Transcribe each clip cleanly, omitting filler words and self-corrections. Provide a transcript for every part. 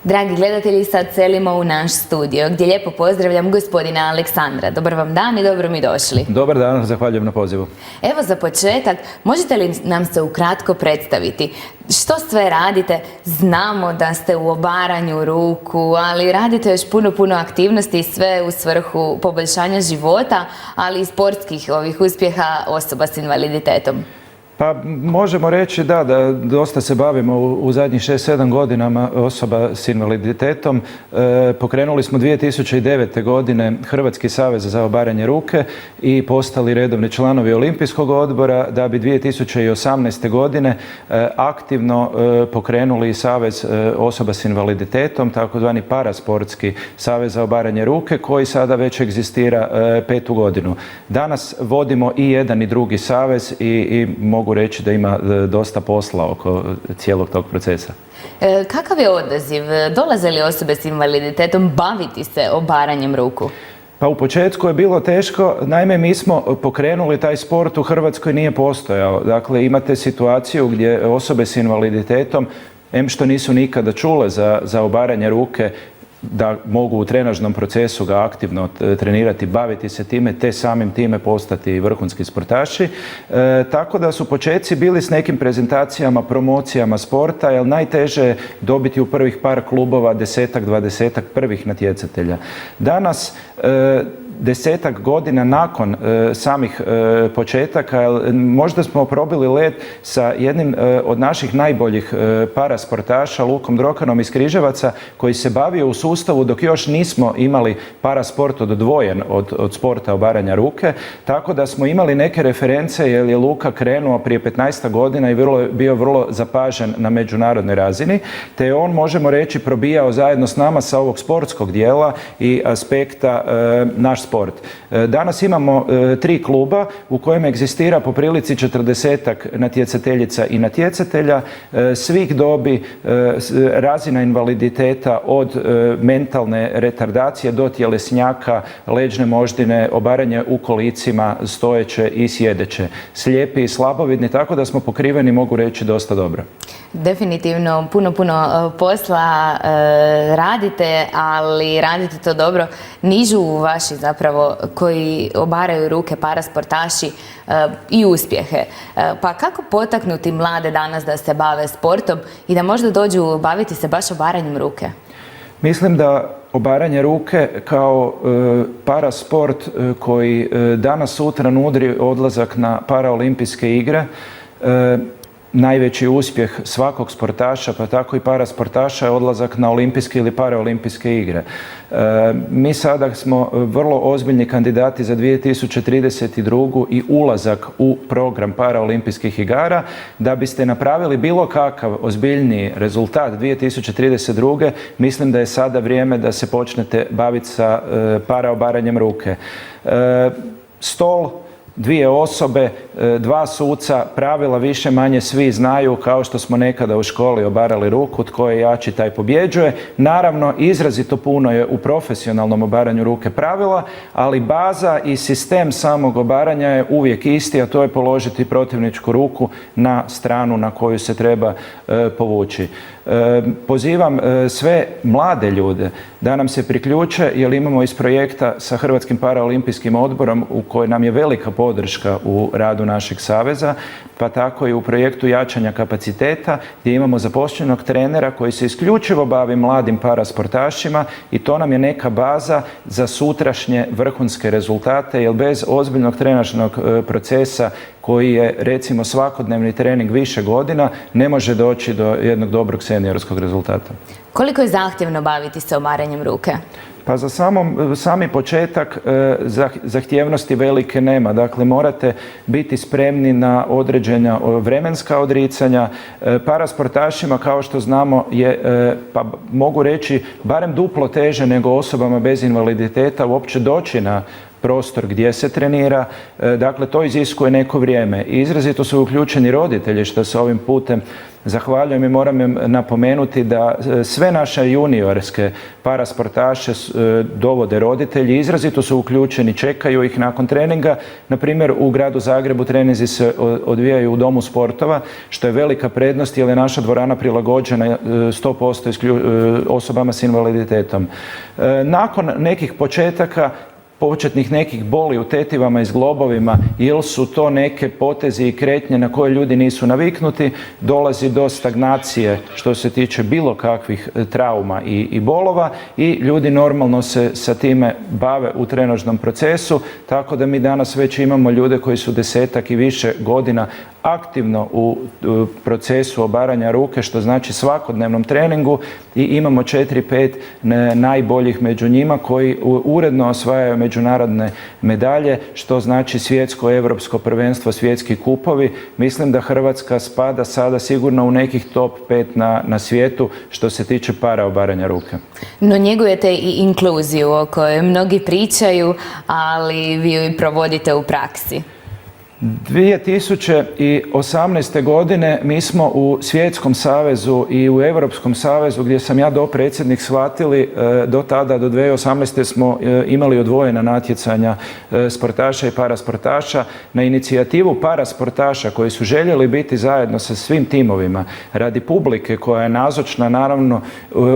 Dragi gledatelji, sad selimo u naš studio gdje lijepo pozdravljam gospodina Aleksandra. Dobar vam dan i dobro mi došli. Dobar dan, zahvaljujem na pozivu. Evo za početak, možete li nam se ukratko predstaviti? Što sve radite? Znamo da ste u obaranju ruku, ali radite još puno aktivnosti, sve u svrhu poboljšanja života, ali i sportskih uspjeha osoba s invaliditetom. Pa možemo reći da dosta se bavimo u zadnjih 6-7 godinama osoba s invaliditetom. Pokrenuli smo 2009. godine Hrvatski savez za obaranje ruke i postali redovni članovi Olimpijskog odbora, da bi 2018. godine aktivno pokrenuli Savez osoba s invaliditetom, takozvani parasportski savez za obaranje ruke, koji sada već egzistira 5. godinu. Danas vodimo i jedan i drugi savez i mogu reći da ima dosta posla oko cijelog tog procesa. Kakav je odaziv? Dolaze li osobe s invaliditetom baviti se obaranjem ruku? Pa u početku je bilo teško, naime mi smo pokrenuli taj sport, u Hrvatskoj nije postojao. Dakle, imate situaciju gdje osobe s invaliditetom, što nisu nikada čule za obaranje ruke, da mogu u trenažnom procesu ga aktivno trenirati, baviti se time, te samim time postati vrhunski sportaši. Tako da su početci bili s nekim prezentacijama, promocijama sporta, jer najteže je dobiti u prvih par klubova 10-ak, 20-ak prvih natjecatelja. Danas, 10-ak godina nakon samih početaka, možda smo probili led sa jednim od naših najboljih parasportaša, Lukom Drokanom iz Križevaca, koji se bavio u sustavu dok još nismo imali parasport odvojen od sporta obaranja ruke, tako da smo imali neke reference jer je Luka krenuo prije 15 godina i bio vrlo zapažen na međunarodnoj razini, te je on, možemo reći, probijao zajedno s nama sa ovog sportskog dijela i aspekta naš sport. Danas imamo 3 kluba u kojem egzistira po prilici 40-ak natjecateljica i natjecatelja svih dobi, razina invaliditeta od mentalne retardacije do tjelesnjaka, leđne moždine, obaranje u kolicima, stojeće i sjedeće, slijepi i slabovidni, tako da smo pokriveni, mogu reći, dosta dobro. Definitivno puno posla radite, ali radite to dobro. Nižu vaši zapravo koji obaraju ruke parasportaši i uspjehe. Pa kako potaknuti mlade danas da se bave sportom i da možda dođu baviti se baš obaranjem ruke? Mislim da obaranje ruke kao parasport koji danas sutra nudi odlazak na paraolimpijske igre, najveći uspjeh svakog sportaša, pa tako i parasportaša, je odlazak na olimpijske ili paraolimpijske igre. Mi sada smo vrlo ozbiljni kandidati za 2032. i ulazak u program paraolimpijskih igara. Da biste napravili bilo kakav ozbiljniji rezultat 2032. mislim da je sada vrijeme da se počnete baviti sa paraobaranjem ruke. Stol, 2 osobe, 2 suca, pravila više manje svi znaju, kao što smo nekada u školi obarali ruku, tko je jači taj pobjeđuje. Naravno, izrazito puno je u profesionalnom obaranju ruke pravila, ali baza i sistem samog obaranja je uvijek isti, a to je položiti protivničku ruku na stranu na koju se treba povući. Pozivam sve mlade ljude da nam se priključe, jer imamo iz projekta sa Hrvatskim paraolimpijskim odborom, u kojoj nam je velika podrška u radu našeg saveza, pa tako i u projektu jačanja kapaciteta, gdje imamo zaposlenog trenera koji se isključivo bavi mladim parasportašima, i to nam je neka baza za sutrašnje vrhunske rezultate, jer bez ozbiljnog trenažnog procesa koji je, recimo, svakodnevni trening više godina, ne može doći do jednog dobrog seniorskog rezultata. Koliko je zahtjevno baviti se obaranjem ruke? Pa za sami početak zahtjevnosti velike nema. Dakle, morate biti spremni na određena vremenska odricanja. Parasportašima, kao što znamo, je, pa mogu reći, barem duplo teže nego osobama bez invaliditeta uopće doći na prostor gdje se trenira. Dakle, to iziskuje neko vrijeme. I izrazito su uključeni roditelji, što se ovim putem zahvaljujem i moram im napomenuti da sve naše juniorske parasportaše dovode roditelji, izrazito su uključeni, čekaju ih nakon treninga. Na primjer, u gradu Zagrebu treninzi se odvijaju u Domu sportova, što je velika prednost jer je naša dvorana prilagođena 100% osobama s invaliditetom. Nakon nekih početnih nekih boli u tetivama i zglobovima ili su to neke potezi i kretnje na koje ljudi nisu naviknuti, dolazi do stagnacije što se tiče bilo kakvih trauma i bolova i ljudi normalno se sa time bave u trenažnom procesu, tako da mi danas već imamo ljude koji su 10-ak i više godina aktivno u procesu obaranja ruke, što znači svakodnevnom treningu i imamo 4-5 najboljih među njima koji uredno osvajaju međunarodne medalje, što znači svjetsko, europsko prvenstvo, svjetski kupovi. Mislim da Hrvatska spada sada sigurno u nekih top 5 na svijetu što se tiče paraobaranja ruke. No njegujete i inkluziju o kojoj mnogi pričaju, ali vi ju i provodite u praksi. 2018. godine mi smo u Svjetskom savezu i u Europskom savezu, gdje sam ja dopredsjednik, shvatili do tada, do 2018. smo imali odvojena natjecanja sportaša i parasportaša. Na inicijativu parasportaša koji su željeli biti zajedno sa svim timovima radi publike koja je nazočna naravno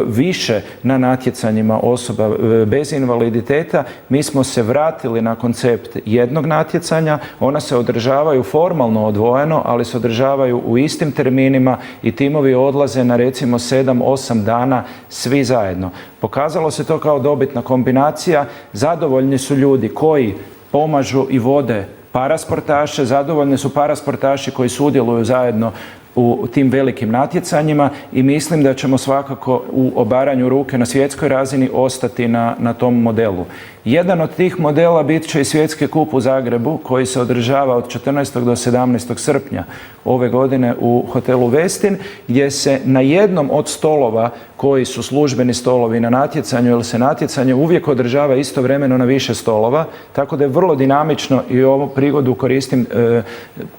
više na natjecanjima osoba bez invaliditeta, mi smo se vratili na koncept jednog natjecanja. Ona se održavaju formalno odvojeno, ali se održavaju u istim terminima i timovi odlaze na recimo 7-8 dana svi zajedno. Pokazalo se to kao dobitna kombinacija. Zadovoljni su ljudi koji pomažu i vode parasportaše, zadovoljni su parasportaši koji sudjeluju zajedno u tim velikim natjecanjima i mislim da ćemo svakako u obaranju ruke na svjetskoj razini ostati na tom modelu. Jedan od tih modela bit će i Svjetski kup u Zagrebu koji se održava od 14. do 17. srpnja ove godine u hotelu Westin, gdje se na jednom od stolova koji su službeni stolovi na natjecanju, jer se natjecanje uvijek održava istovremeno na više stolova, tako da je vrlo dinamično i ovu prigodu koristim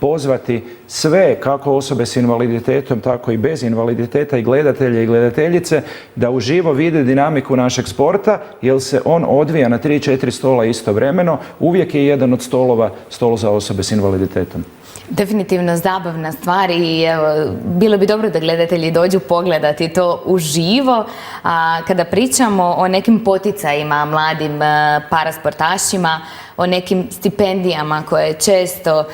pozvati sve, kako osobe s invaliditetom, tako i bez invaliditeta, i gledatelje i gledateljice, da uživo vide dinamiku našeg sporta, jer se on odvija na 3-4 stola istovremeno. Uvijek je jedan od stolova stol za osobe s invaliditetom. Definitivno zabavna stvar i evo, bilo bi dobro da gledatelji dođu pogledati to uživo. Kada pričamo o nekim poticajima mladim parasportašima, o nekim stipendijama koje često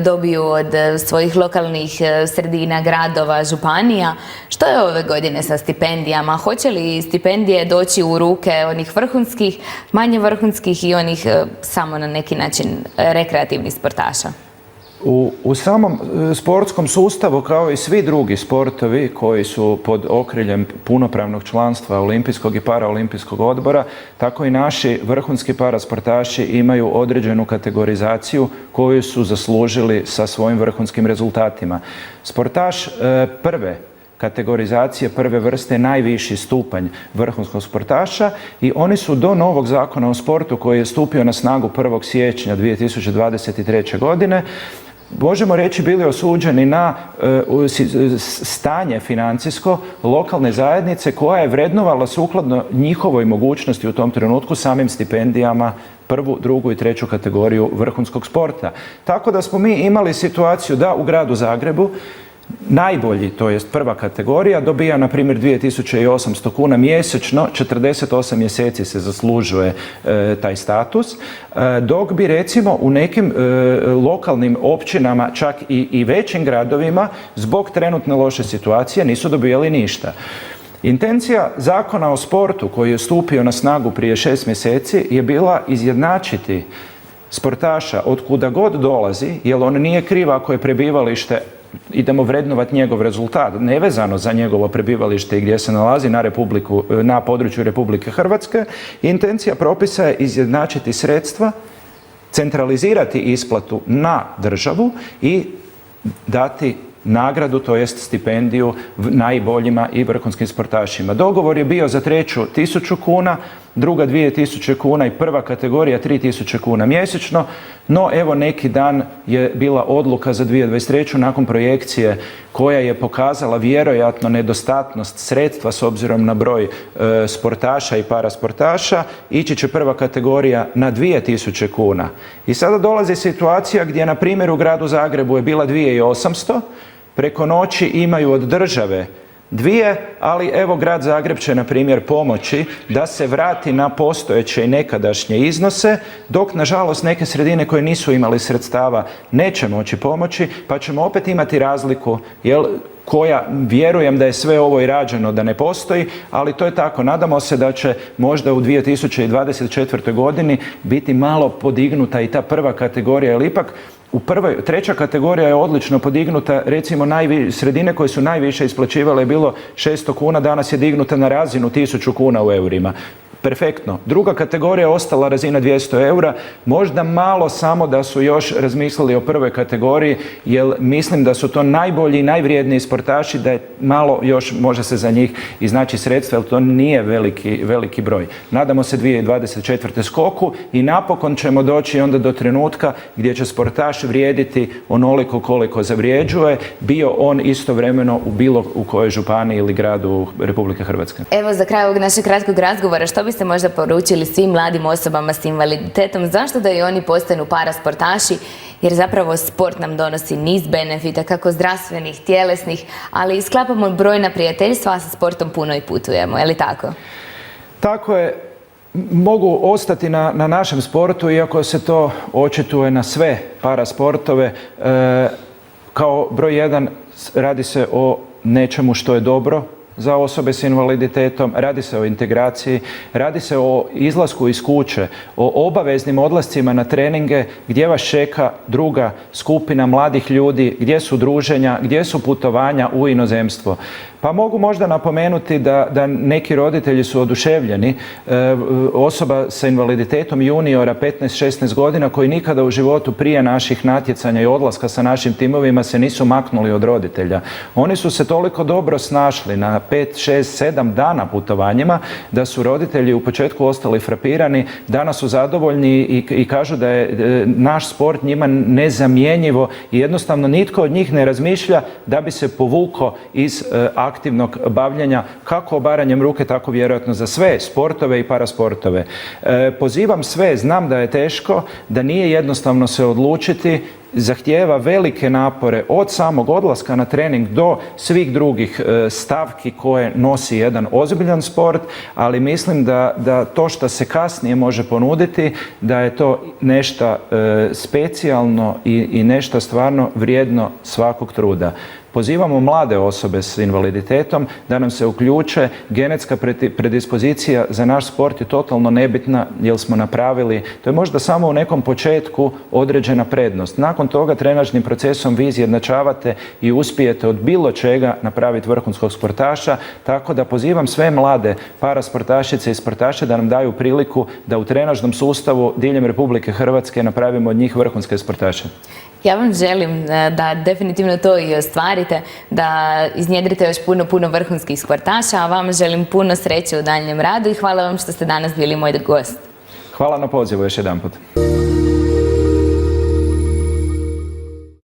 dobiju od svojih lokalnih sredina, gradova, županija, što je ove godine sa stipendijama? Hoće li stipendije doći u ruke onih vrhunskih, manje vrhunskih i onih samo na neki način rekreativnih sportaša? U samom sportskom sustavu, kao i svi drugi sportovi koji su pod okriljem punopravnog članstva Olimpijskog i paraolimpijskog odbora, tako i naši vrhunski parasportaši imaju određenu kategorizaciju koju su zaslužili sa svojim vrhunskim rezultatima. Sportaš prve kategorizacije, prve vrste, najviši stupanj vrhunskog sportaša i oni su do novog zakona o sportu koji je stupio na snagu 1. siječnja 2023. godine možemo reći bili osuđeni na stanje financijsko lokalne zajednice koja je vrednovala sukladno njihovoj mogućnosti u tom trenutku samim stipendijama prvu, drugu i treću kategoriju vrhunskog sporta. Tako da smo mi imali situaciju da u gradu Zagrebu najbolji, to jest prva kategorija, dobija na primjer 2800 kuna mjesečno, 48 mjeseci se zaslužuje taj status, dok bi recimo u nekim lokalnim općinama, čak i većim gradovima, zbog trenutne loše situacije nisu dobijali ništa. Intencija Zakona o sportu koji je stupio na snagu prije 6 mjeseci je bila izjednačiti sportaša od kuda god dolazi, jer on nije kriv ako je prebivalište, idemo vrednovati njegov rezultat, nevezano za njegovo prebivalište i gdje se nalazi na području Republike Hrvatske. Intencija propisa je izjednačiti sredstva, centralizirati isplatu na državu i dati nagradu, to jest stipendiju najboljima i vrhunskim sportašima. Dogovor je bio za treću 1000 kuna, druga 2000 kuna i prva kategorija 3000 kuna mjesečno. No evo neki dan je bila odluka za 2023. nakon projekcije koja je pokazala vjerojatno nedostatnost sredstva s obzirom na broj sportaša i parasportaša. Ići će prva kategorija na 2000 kuna. I sada dolazi situacija gdje na primjer u gradu Zagrebu je bila 2800, preko noći imaju od države 2, ali evo grad Zagreb će na primjer pomoći da se vrati na postojeće i nekadašnje iznose, dok nažalost neke sredine koje nisu imali sredstava neće moći pomoći, pa ćemo opet imati razliku, koja vjerujem da je sve ovo i rađeno da ne postoji, ali to je tako. Nadamo se da će možda u 2024. godini biti malo podignuta i ta prva kategorija, jer ipak treća kategorija je odlično podignuta, recimo sredine koje su najviše isplaćivale je bilo 600 kuna, danas je dignuta na razinu 1000 kuna u eurima. Perfektno. Druga kategorija je ostala razina 200 eura, možda malo samo da su još razmislili o prvoj kategoriji, jer mislim da su to najbolji i najvrijedniji sportaši, da je malo još može se za njih iznaći sredstva, jer to nije veliki broj. Nadamo se 2024. skoku i napokon ćemo doći onda do trenutka gdje će sportaš vrijediti onoliko koliko zavrijeđuje, bio on istovremeno u bilo u kojoj županiji ili gradu Republike Hrvatske. Evo za kraj ovog našeg kratkog razgovora, što biste možda poručili svim mladim osobama s invaliditetom, zašto da i oni postanu parasportaši, jer zapravo sport nam donosi niz benefita, kako zdravstvenih, tjelesnih, ali i sklapamo brojna prijateljstva, a sa sportom puno i putujemo, je li tako? Tako je. Mogu ostati na našem sportu, iako se to očituje na sve parasportove. Kao broj 1 radi se o nečemu što je dobro za osobe s invaliditetom, radi se o integraciji, radi se o izlasku iz kuće, o obaveznim odlascima na treninge gdje vas čeka druga skupina mladih ljudi, gdje su druženja, gdje su putovanja u inozemstvo. Pa mogu možda napomenuti da neki roditelji su oduševljeni, osoba sa invaliditetom juniora 15-16 godina koji nikada u životu prije naših natjecanja i odlaska sa našim timovima se nisu maknuli od roditelja. Oni su se toliko dobro snašli na 5, 6, 7 dana putovanjima da su roditelji u početku ostali frapirani, danas su zadovoljni i kažu da je naš sport njima nezamjenjivo i jednostavno nitko od njih ne razmišlja da bi se povukao iz aktivnog bavljenja, kako obaranjem ruke, tako vjerojatno za sve sportove i parasportove. Pozivam sve, znam da je teško, da nije jednostavno se odlučiti, zahtijeva velike napore od samog odlaska na trening do svih drugih stavki koje nosi jedan ozbiljan sport, ali mislim da to što se kasnije može ponuditi, da je to nešto specijalno i nešto stvarno vrijedno svakog truda. Pozivamo mlade osobe s invaliditetom da nam se uključe. Genetska predispozicija za naš sport je totalno nebitna jer smo napravili, to je možda samo u nekom početku određena prednost. Nakon toga trenažnim procesom vi izjednačavate i uspijete od bilo čega napraviti vrhunskog sportaša, tako da pozivam sve mlade parasportašice i sportaše da nam daju priliku da u trenažnom sustavu diljem Republike Hrvatske napravimo od njih vrhunske sportaše. Ja vam želim da definitivno to i ostvarite, da iznjedrite još puno vrhunskih sportaša, a vama želim puno sreće u daljnjem radu i hvala vam što ste danas bili moj gost. Hvala na pozivu još jedanput.